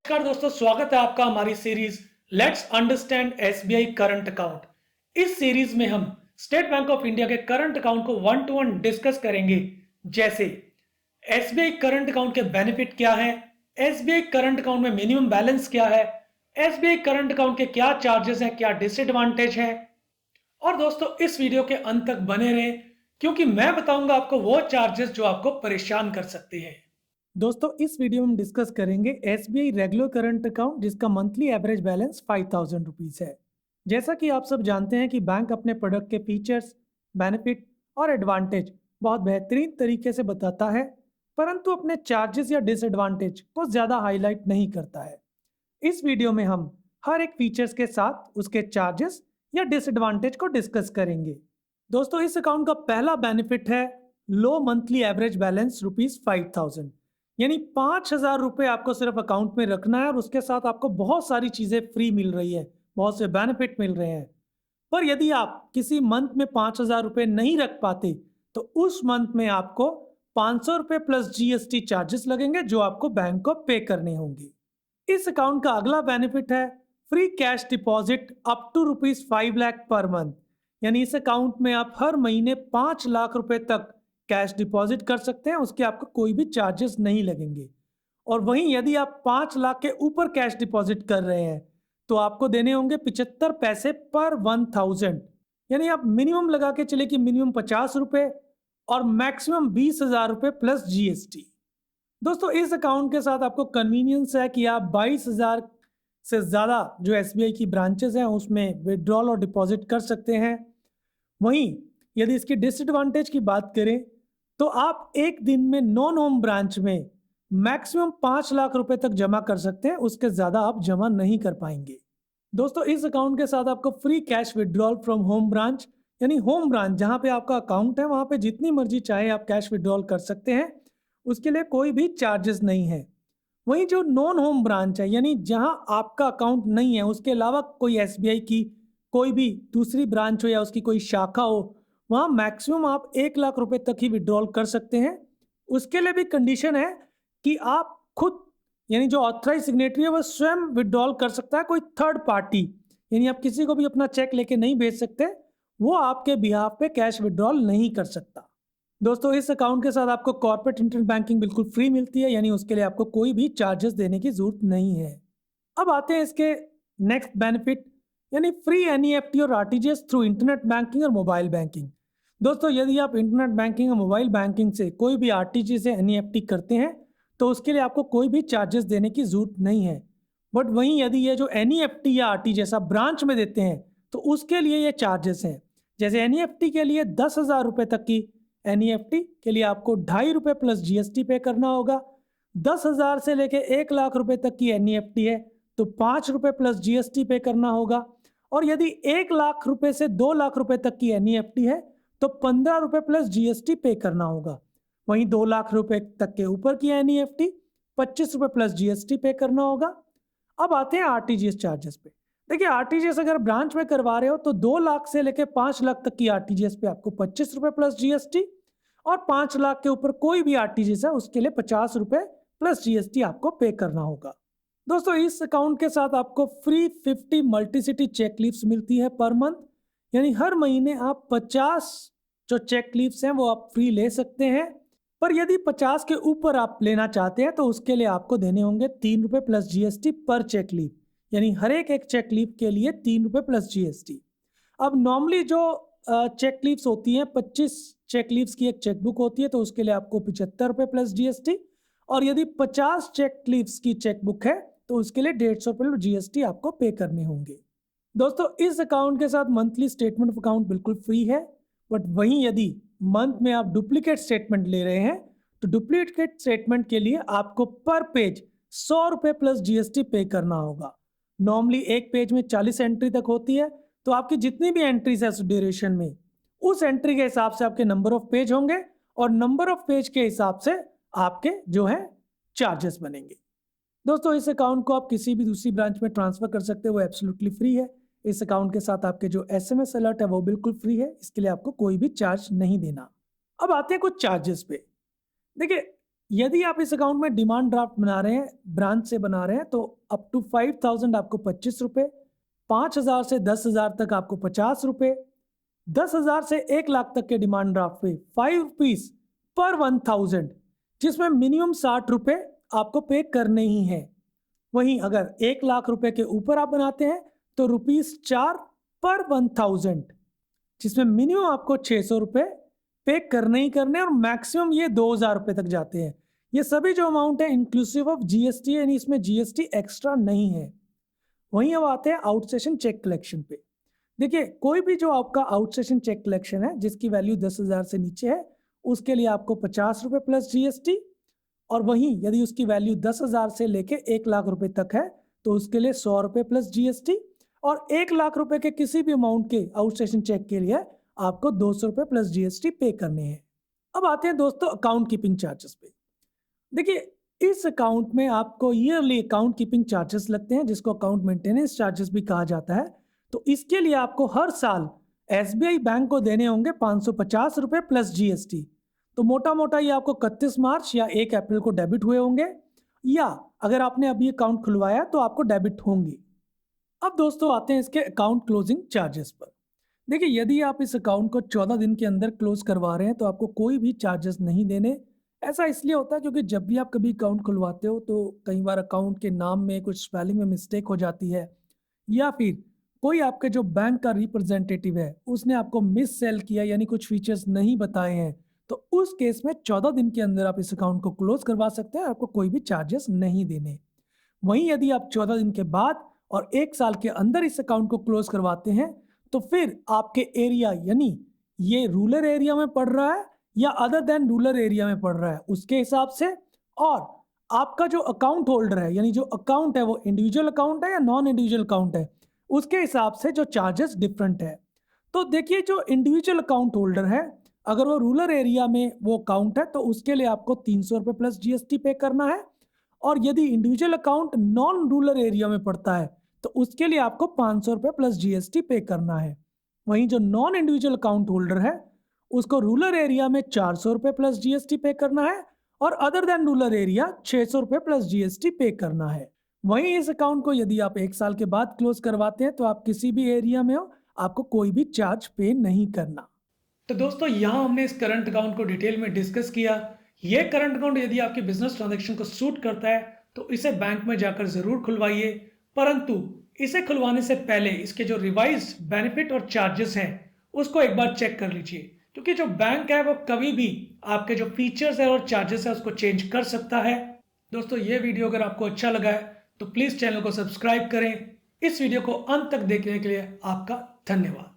नमस्कार दोस्तों, स्वागत है आपका हमारी series let's understand SBI current account. इस सीरीज में हम स्टेट बैंक ऑफ इंडिया के करंट अकाउंट को वन टू वन डिस्कस करेंगे। जैसे एसबीआई करंट अकाउंट के बेनिफिट क्या है, एसबीआई करंट अकाउंट में मिनिमम बैलेंस क्या है, एसबीआई करंट अकाउंट के क्या चार्जेस हैं, क्या डिसएडवांटेज है। और दोस्तों इस वीडियो के अंत तक बने रहें क्योंकि मैं बताऊंगा आपको वो चार्जेस जो आपको परेशान कर सकते हैं। दोस्तों इस वीडियो में हम डिस्कस करेंगे एसबीआई रेगुलर करंट अकाउंट जिसका मंथली एवरेज बैलेंस 5000 रुपीज है। जैसा कि आप सब जानते हैं कि बैंक अपने प्रोडक्ट के फीचर्स, बेनिफिट और एडवांटेज बहुत बेहतरीन तरीके से बताता है, परंतु अपने चार्जेस या डिसएडवांटेज को ज़्यादा हाईलाइट नहीं करता है। इस वीडियो में हम हर एक फीचर्स के साथ उसके चार्जेस या डिसएडवांटेज को डिस्कस करेंगे। दोस्तों इस अकाउंट का पहला बेनिफिट है लो मंथली एवरेज बैलेंस ₹5000, यानी 5000 रुपये आपको सिर्फ अकाउंट में रखना है और उसके साथ आपको बहुत सारी चीजें फ्री मिल रही है, बहुत से बेनिफिट मिल रहे हैं। पर यदि आप किसी मंथ में 5000 रुपये नहीं रख पाते तो उस मंथ में आपको 500 रुपये प्लस जीएसटी चार्जेस लगेंगे जो आपको बैंक को पे करने होंगे। इस अकाउंट का अगला बेनिफिट है free cash deposit up to ₹5 lakh per month, यानी इस अकाउंट में आप हर महीने 5 लाख रुपए तक कैश डिपॉजिट कर सकते हैं, उसके आपको कोई भी चार्जेस नहीं लगेंगे। और वहीं यदि आप 5 लाख के ऊपर कैश डिपॉजिट कर रहे हैं तो आपको देने होंगे 75 पैसे पर 1000, यानी आप मिनिमम लगा के चले कि मिनिमम 50 रुपए और मैक्सिमम 20,000 रुपए प्लस जीएसटी। दोस्तों इस अकाउंट के साथ आपको कन्वीनियंस है कि आप 22,000 से ज़्यादा जो एसबीआई की ब्रांचेस हैं उसमें विड्रॉल और डिपॉजिट कर सकते हैं। वहीं यदि इसकी डिसएडवांटेज की बात करें तो आप एक दिन में नॉन होम ब्रांच में मैक्सिमम 5 लाख रुपए तक जमा कर सकते हैं, उसके ज़्यादा आप जमा नहीं कर पाएंगे। दोस्तों इस अकाउंट के साथ आपको free cash withdrawal from home branch, यानी होम ब्रांच जहां पे आपका अकाउंट है वहां पे जितनी मर्जी चाहे आप कैश विड्रॉल कर सकते हैं, उसके लिए कोई भी चार्जेस नहीं है। वहीं जो नॉन होम ब्रांच है, यानी जहां आपका अकाउंट नहीं है, उसके अलावा कोई एसबीआई की कोई भी दूसरी ब्रांच हो या उसकी कोई शाखा हो, वहां मैक्सिमम आप 1 लाख रुपए तक ही विड्रॉल कर सकते हैं। उसके लिए भी कंडीशन है कि आप खुद, यानी जो ऑथराइज सिग्नेटरी है वो स्वयं विड्रॉल कर सकता है, कोई थर्ड पार्टी, यानी आप किसी को भी अपना चेक लेके नहीं भेज सकते, वो आपके बिहाफ पे कैश विड्रॉल नहीं कर सकता। दोस्तों इस अकाउंट के साथ आपको कॉर्पोरेट इंटरनेट बैंकिंग बिल्कुल फ्री मिलती है, यानी उसके लिए आपको कोई भी चार्जेस देने की जरूरत नहीं है। अब आते हैं इसके नेक्स्ट बेनिफिट, यानी फ्री एनईएफटी और आरटीजीएस थ्रू इंटरनेट बैंकिंग और मोबाइल बैंकिंग। दोस्तों यदि आप इंटरनेट बैंकिंग और मोबाइल बैंकिंग से कोई भी आरटीजीएस या एनईएफटी करते हैं तो उसके लिए आपको कोई भी चार्जेस देने की जरूरत नहीं है। बट वहीं यदि ये जो एनईएफटी या आरटीजीएस आप ब्रांच में देते हैं तो उसके लिए ये चार्जेस हैं। जैसे एनईएफटी के लिए 10,000 रुपये तक की एनईएफटी के लिए आपको ₹2.5 प्लस जीएसटी पे करना होगा। 10,000 से लेके 1 लाख रुपए तक की एनईएफटी है तो ₹5 प्लस जीएसटी पे करना होगा। और यदि 1 लाख रुपए से 2 लाख रुपए तक की एनईएफटी है तो ₹15 प्लस जीएसटी पे करना होगा। वहीं 2 लाख रुपए तक के ऊपर की एनईएफटी ₹25 प्लस जीएसटी पे करना होगा। अब आते हैं आरटीजीएस चार्जेस पे। देखिए आरटीजीएस अगर ब्रांच में करवा रहे हो तो 2 लाख से लेकर 5 लाख तक की आरटीजीएस पे आपको ₹25 प्लस जीएसटी, और 5 लाख के ऊपर कोई भी आरटीजीएस है उसके लिए ₹50 प्लस जीएसटी आपको पे करना होगा। दोस्तों इस अकाउंट के साथ आपको फ्री 50 मल्टीसिटी चेक लीव्स मिलती है पर मंथ, यानी हर महीने आप 50 जो चेक लीव्स हैं वो आप फ्री ले सकते हैं। पर यदि 50 के ऊपर आप लेना चाहते हैं तो उसके लिए आपको देने होंगे ₹3 प्लस जीएसटी पर चेक लीव, यानी हर एक चेक लीव के लिए ₹3 प्लस जीएसटी। अब नॉर्मली जो चेक लीव्स होती हैं, 25 चेक लीव्स की एक चेकबुक होती है तो उसके लिए आपको ₹75 प्लस जीएसटी, और यदि 50 चेक लीव्स की चेकबुक है तो उसके लिए ₹150 जीएसटी आपको पे करने होंगे। दोस्तों इस अकाउंट के साथ मंथली स्टेटमेंट ऑफ अकाउंट बिल्कुल फ्री है। बट वहीं यदि मंथ में आप डुप्लीकेट स्टेटमेंट ले रहे हैं तो डुप्लीकेट स्टेटमेंट के लिए आपको पर पेज ₹100 प्लस जीएसटी पे करना होगा। नॉर्मली एक पेज में 40 एंट्री तक होती है, तो आपकी जितनी भी एंट्रीज है उस ड्यूरेशन में, उस एंट्री के हिसाब से आपके नंबर ऑफ पेज होंगे और नंबर ऑफ पेज के हिसाब से आपके जो है चार्जेस बनेंगे। दोस्तों इस अकाउंट को आप किसी भी दूसरी ब्रांच में ट्रांसफर कर सकते हो, वो एब्सोल्युटली फ्री है। इस अकाउंट के साथ आपके जो एसएमएस अलर्ट है वो बिल्कुल फ्री है, इसके लिए आपको कोई भी चार्ज नहीं देना। अब आते हैं कुछ चार्जेस पे। देखिए यदि आप इस अकाउंट में डिमांड ड्राफ्ट बना रहे हैं, ब्रांच से बना रहे हैं, तो अप टू 5,000 आपको 25 रुपये, 5,000 से 10,000 तक आपको 50 रुपये, 10,000 से 1 लाख तक के डिमांड ड्राफ्ट पे 5 रुपीज पर 1,000, जिसमें मिनिमम 60 रुपये आपको पे करने ही हैं। वहीं अगर 1 लाख रुपए के ऊपर आप बनाते हैं तो ₹4 पर 1,000, जिसमें मिनिमम आपको 600 रुपये पे करने ही करने और मैक्सिमम ये 2,000 रुपये तक जाते हैं। ये सभी जो अमाउंट है इंक्लूसिव ऑफ जीएसटी, यानी इसमें जीएसटी एक्स्ट्रा नहीं है। वहीं अब आते हैं आउटस्टेशन चेक कलेक्शन पे। देखिए, कोई भी जो आपका आउटस्टेशन चेक कलेक्शन है जिसकी वैल्यू 10,000 से नीचे है, उसके लिए आपको 50 रुपये प्लस जीएसटी, और वहीं यदि उसकी वैल्यू 10,000 से लेके 1 लाख रुपए तक है तो उसके लिए 100 रुपये प्लस जीएसटी, और 1 लाख रुपए के किसी भी अमाउंट के आउटस्टेशन चेक के लिए आपको 200 रुपये प्लस जीएसटी पे करने हैं। अब आते हैं दोस्तों अकाउंट कीपिंग चार्जेस पे। देखिए, इस अकाउंट में आपको ईयरली अकाउंट कीपिंग चार्जेस लगते हैं, जिसको अकाउंट मेंटेनेंस चार्जेस भी कहा जाता है। तो इसके लिए आपको हर साल एसबीआई बैंक को देने होंगे 550 रुपये प्लस जीएसटी। तो मोटा मोटा ये आपको 31 मार्च या 1 अप्रैल को डेबिट हुए होंगे, या अगर आपने अभी अकाउंट खुलवाया तो आपको डेबिट होंगे। अब दोस्तों आते हैं इसके अकाउंट क्लोजिंग चार्जेस पर। देखिए, यदि आप इस अकाउंट को 14 दिन के अंदर क्लोज करवा रहे हैं तो आपको कोई भी चार्जेस नहीं देने। ऐसा इसलिए होता है क्योंकि जब भी आप कभी अकाउंट खुलवाते हो तो कई बार अकाउंट के नाम में कुछ स्पेलिंग में मिस्टेक हो जाती है, या फिर कोई आपके जो बैंक का रिप्रेजेंटेटिव है उसने आपको मिस सेल किया, यानी कुछ फीचर्स नहीं बताए हैं, तो उस केस में 14 दिन के अंदर आप इस अकाउंट को क्लोज करवा सकते हैं, आपको कोई भी चार्जेस नहीं देने। वहीं यदि आप 14 दिन के बाद और 1 साल के अंदर इस अकाउंट को क्लोज करवाते हैं तो फिर आपके एरिया, यानी ये रूरल एरिया में पड़ रहा है या अदर देन रूरल एरिया में पड़ रहा है, उसके हिसाब से, और आपका जो अकाउंट होल्डर है, यानी जो अकाउंट है वो इंडिविजुअल अकाउंट है या नॉन इंडिविजुअल अकाउंट है, उसके हिसाब से जो चार्जेस डिफरेंट है। तो देखिए, जो इंडिविजुअल अकाउंट होल्डर है, अगर वो रूरल एरिया में वो अकाउंट है तो उसके लिए आपको 300 रुपये प्लस जीएसटी पे करना है, और यदि individual account non rural area में पड़ता है तो उसके लिए आपको 500 रुपये प्लस जीएसटी पे करना है। वहीं जो नॉन इंडिविजुअल अकाउंट होल्डर है उसको रूरल एरिया में 400 रुपये प्लस जीएसटी पे करना है, और अदर देन रूरल एरिया 600 रुपये प्लस जीएसटी पे करना है। वहीं इस अकाउंट को यदि आप 1 साल के बाद क्लोज करवाते हैं तो आप किसी भी एरिया में हो, आपको कोई भी चार्ज पे नहीं करना। तो दोस्तों, यहाँ हमने इस करंट अकाउंट को डिटेल में डिस्कस किया। ये करंट अकाउंट यदि आपके बिजनेस ट्रांजैक्शन को सूट करता है तो इसे बैंक में जाकर जरूर खुलवाइए, परंतु इसे खुलवाने से पहले इसके जो रिवाइज्ड बेनिफिट और चार्जेस हैं उसको एक बार चेक कर लीजिए, क्योंकि जो बैंक है वो कभी भी आपके जो फीचर्स है और चार्जेस है उसको चेंज कर सकता है। दोस्तों, ये वीडियो अगर आपको अच्छा लगा है तो प्लीज चैनल को सब्सक्राइब करें। इस वीडियो को अंत तक देखने के लिए आपका धन्यवाद।